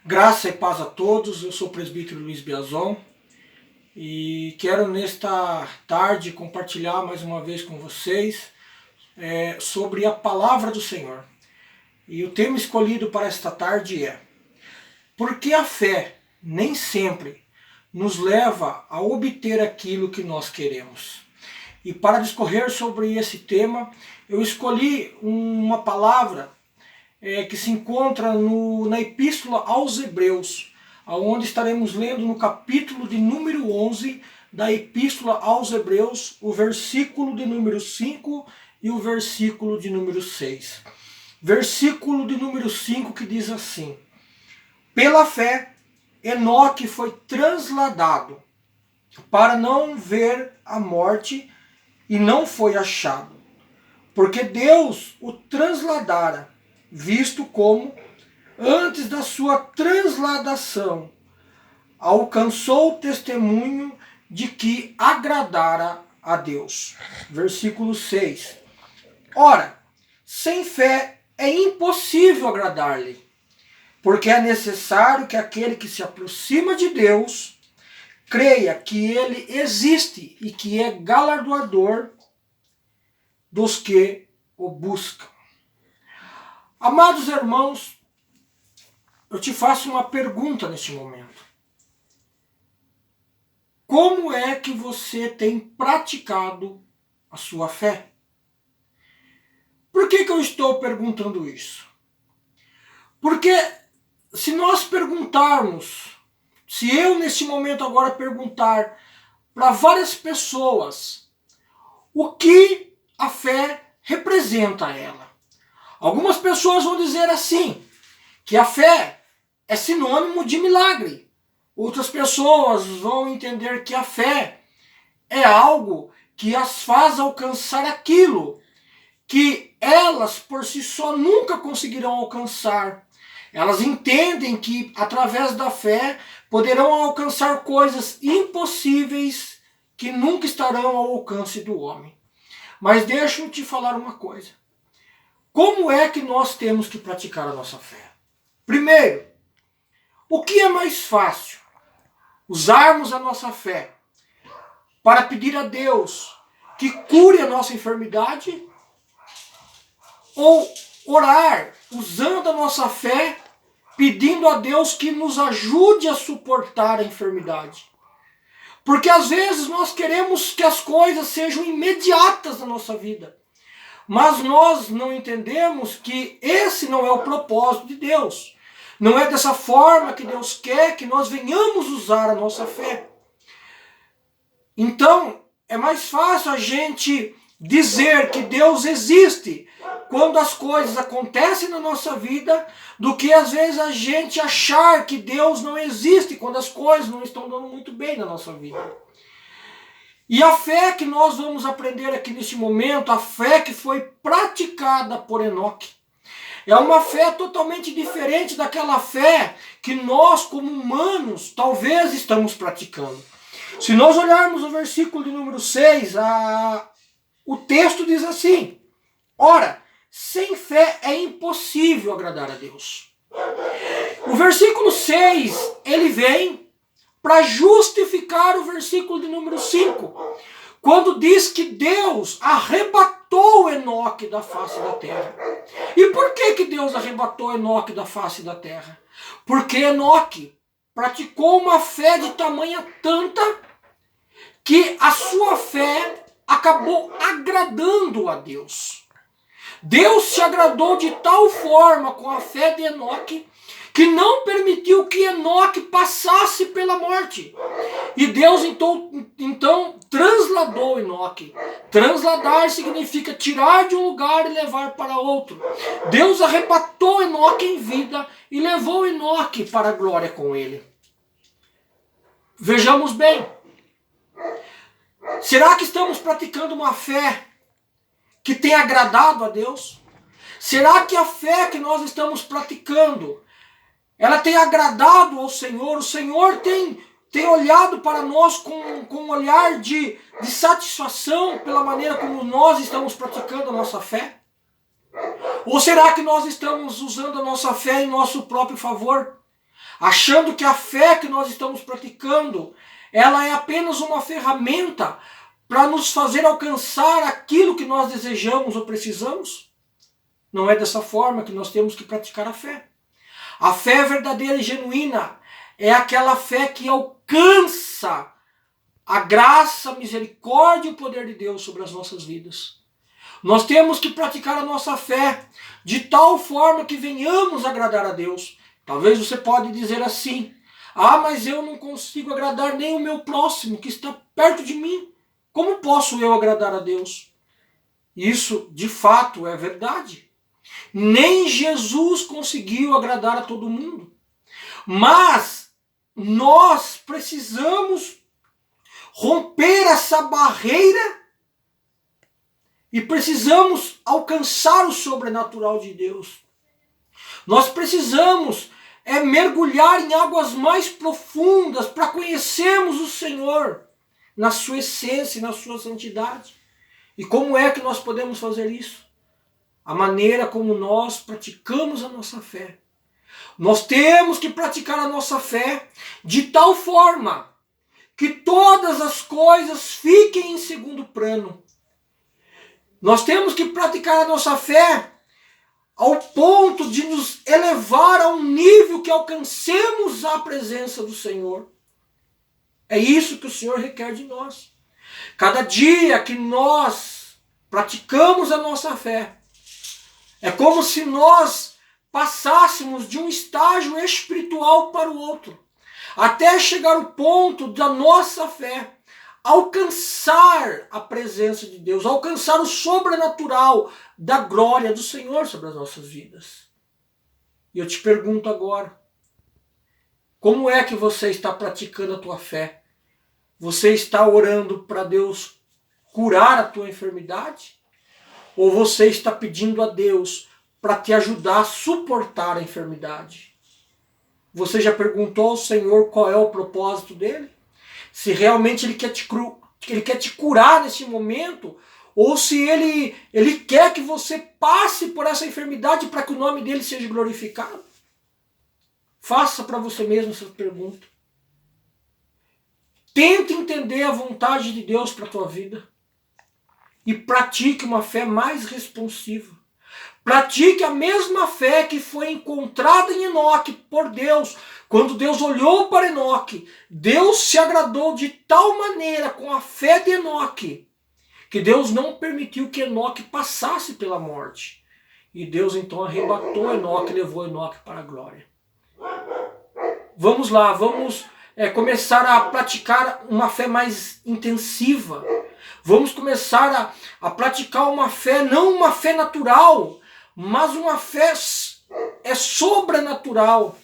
Graça e paz a todos, eu sou o presbítero Luiz Biazon e quero nesta tarde compartilhar mais uma vez com vocês sobre a palavra do Senhor. E o tema escolhido para esta tarde é: por que a fé nem sempre nos leva a obter aquilo que nós queremos? E para discorrer sobre esse tema, eu escolhi uma palavra que se encontra na Epístola aos Hebreus, onde estaremos lendo no capítulo de número 11 da Epístola aos Hebreus, o versículo de número 5 e o versículo de número 6. Versículo de número 5 que diz assim: pela fé, Enoque foi transladado para não ver a morte e não foi achado, porque Deus o transladara, visto como, antes da sua transladação, alcançou o testemunho de que agradara a Deus. Versículo 6. Ora, sem fé é impossível agradar-lhe, porque é necessário que aquele que se aproxima de Deus creia que ele existe e que é galardoador dos que o buscam. Amados irmãos, eu te faço uma pergunta neste momento. Como é que você tem praticado a sua fé? Por que eu estou perguntando isso? Porque se nós perguntarmos, se eu neste momento agora perguntar para várias pessoas o que a fé representa a ela, algumas pessoas vão dizer assim, que a fé é sinônimo de milagre. Outras pessoas vão entender que a fé é algo que as faz alcançar aquilo que elas por si só nunca conseguirão alcançar. Elas entendem que através da fé poderão alcançar coisas impossíveis que nunca estarão ao alcance do homem. Mas deixa eu te falar uma coisa. Como é que nós temos que praticar a nossa fé? Primeiro, o que é mais fácil? Usarmos a nossa fé para pedir a Deus que cure a nossa enfermidade? Ou orar usando a nossa fé, pedindo a Deus que nos ajude a suportar a enfermidade? Porque às vezes nós queremos que as coisas sejam imediatas na nossa vida. Mas nós não entendemos que esse não é o propósito de Deus. Não é dessa forma que Deus quer que nós venhamos usar a nossa fé. Então, é mais fácil a gente dizer que Deus existe quando as coisas acontecem na nossa vida, do que às vezes a gente achar que Deus não existe quando as coisas não estão dando muito bem na nossa vida. E a fé que nós vamos aprender aqui neste momento, a fé que foi praticada por Enoque, é uma fé totalmente diferente daquela fé que nós, como humanos, talvez estamos praticando. Se nós olharmos o versículo de número 6, o texto diz assim: ora, sem fé é impossível agradar a Deus. O versículo 6, ele vem para justificar o versículo de número 5, quando diz que Deus arrebatou Enoque da face da terra. E por que Deus arrebatou Enoque da face da terra? Porque Enoque praticou uma fé de tamanha tanta que a sua fé acabou agradando a Deus. Deus se agradou de tal forma com a fé de Enoque que não permitiu que Enoque passasse pela morte. E Deus então transladou Enoque. Transladar significa tirar de um lugar e levar para outro. Deus arrebatou Enoque em vida e levou Enoque para a glória com ele. Vejamos bem. Será que estamos praticando uma fé que tem agradado a Deus? Será que a fé que nós estamos praticando, ela tem agradado ao Senhor? O Senhor tem olhado para nós com um olhar de satisfação pela maneira como nós estamos praticando a nossa fé? Ou será que nós estamos usando a nossa fé em nosso próprio favor? achando que a fé que nós estamos praticando, ela é apenas uma ferramenta para nos fazer alcançar aquilo que nós desejamos ou precisamos? Não é dessa forma que nós temos que praticar a fé. A fé verdadeira e genuína é aquela fé que alcança a graça, a misericórdia e o poder de Deus sobre as nossas vidas. Nós temos que praticar a nossa fé de tal forma que venhamos agradar a Deus. Talvez você pode dizer assim: ah, mas eu não consigo agradar nem o meu próximo que está perto de mim. Como posso eu agradar a Deus? Isso, de fato, é verdade. Nem Jesus conseguiu agradar a todo mundo. Mas nós precisamos romper essa barreira e precisamos alcançar o sobrenatural de Deus. Nós precisamos mergulhar em águas mais profundas para conhecermos o Senhor na sua essência e na sua santidade. E como é que nós podemos fazer isso? A maneira como nós praticamos a nossa fé. Nós temos que praticar a nossa fé de tal forma que todas as coisas fiquem em segundo plano. Nós temos que praticar a nossa fé ao ponto de nos elevar a um nível que alcancemos a presença do Senhor. É isso que o Senhor requer de nós. Cada dia que nós praticamos a nossa fé, é como se nós passássemos de um estágio espiritual para o outro, até chegar ao ponto da nossa fé alcançar a presença de Deus, alcançar o sobrenatural da glória do Senhor sobre as nossas vidas. E eu te pergunto agora, como é que você está praticando a tua fé? Você está orando para Deus curar a tua enfermidade? Ou você está pedindo a Deus para te ajudar a suportar a enfermidade? Você já perguntou ao Senhor qual é o propósito dele? Se realmente ele quer te curar nesse momento, ou se ele quer que você passe por essa enfermidade para que o nome dele seja glorificado? Faça para você mesmo essa pergunta. Tente entender a vontade de Deus para a tua vida. E pratique uma fé mais responsiva. Pratique a mesma fé que foi encontrada em Enoque por Deus. Quando Deus olhou para Enoque, Deus se agradou de tal maneira com a fé de Enoque, que Deus não permitiu que Enoque passasse pela morte. E Deus então arrebatou Enoque e levou Enoque para a glória. Vamos lá, vamos começar a praticar uma fé mais intensiva. Vamos começar a praticar uma fé, não uma fé natural, mas uma fé sobrenatural.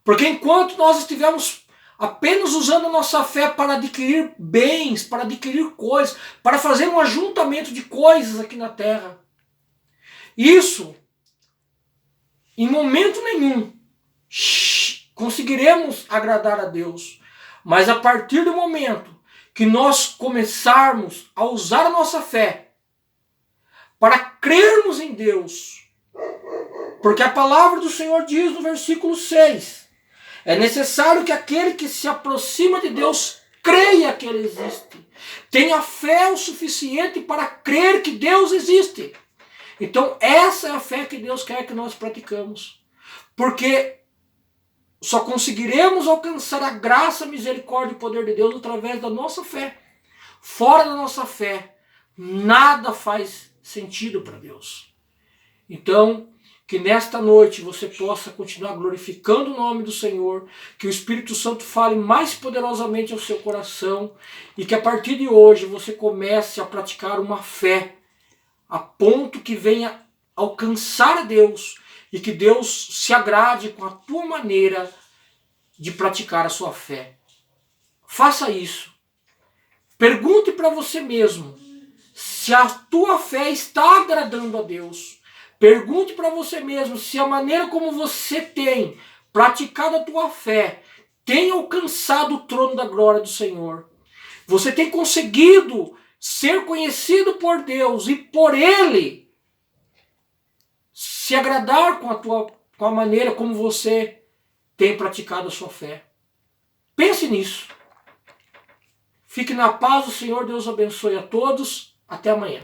Porque enquanto nós estivermos apenas usando a nossa fé para adquirir bens, para adquirir coisas, para fazer um ajuntamento de coisas aqui na terra, isso, em momento nenhum, conseguiremos agradar a Deus. Mas a partir do momento que nós começarmos a usar a nossa fé para crermos em Deus, porque a palavra do Senhor diz no versículo 6, é necessário que aquele que se aproxima de Deus creia que Ele existe, tenha fé o suficiente para crer que Deus existe. Então essa é a fé que Deus quer que nós praticamos, porque só conseguiremos alcançar a graça, a misericórdia e o poder de Deus através da nossa fé. Fora da nossa fé, nada faz sentido para Deus. Então, que nesta noite você possa continuar glorificando o nome do Senhor, que o Espírito Santo fale mais poderosamente ao seu coração e que a partir de hoje você comece a praticar uma fé a ponto que venha alcançar a Deus e que Deus se agrade com a tua maneira de praticar a sua fé. Faça isso. Pergunte para você mesmo se a tua fé está agradando a Deus. Pergunte para você mesmo se a maneira como você tem praticado a tua fé tem alcançado o trono da glória do Senhor. Você tem conseguido ser conhecido por Deus e por Ele se agradar com a maneira como você tem praticado a sua fé. Pense nisso. Fique na paz, o Senhor Deus abençoe a todos. Até amanhã.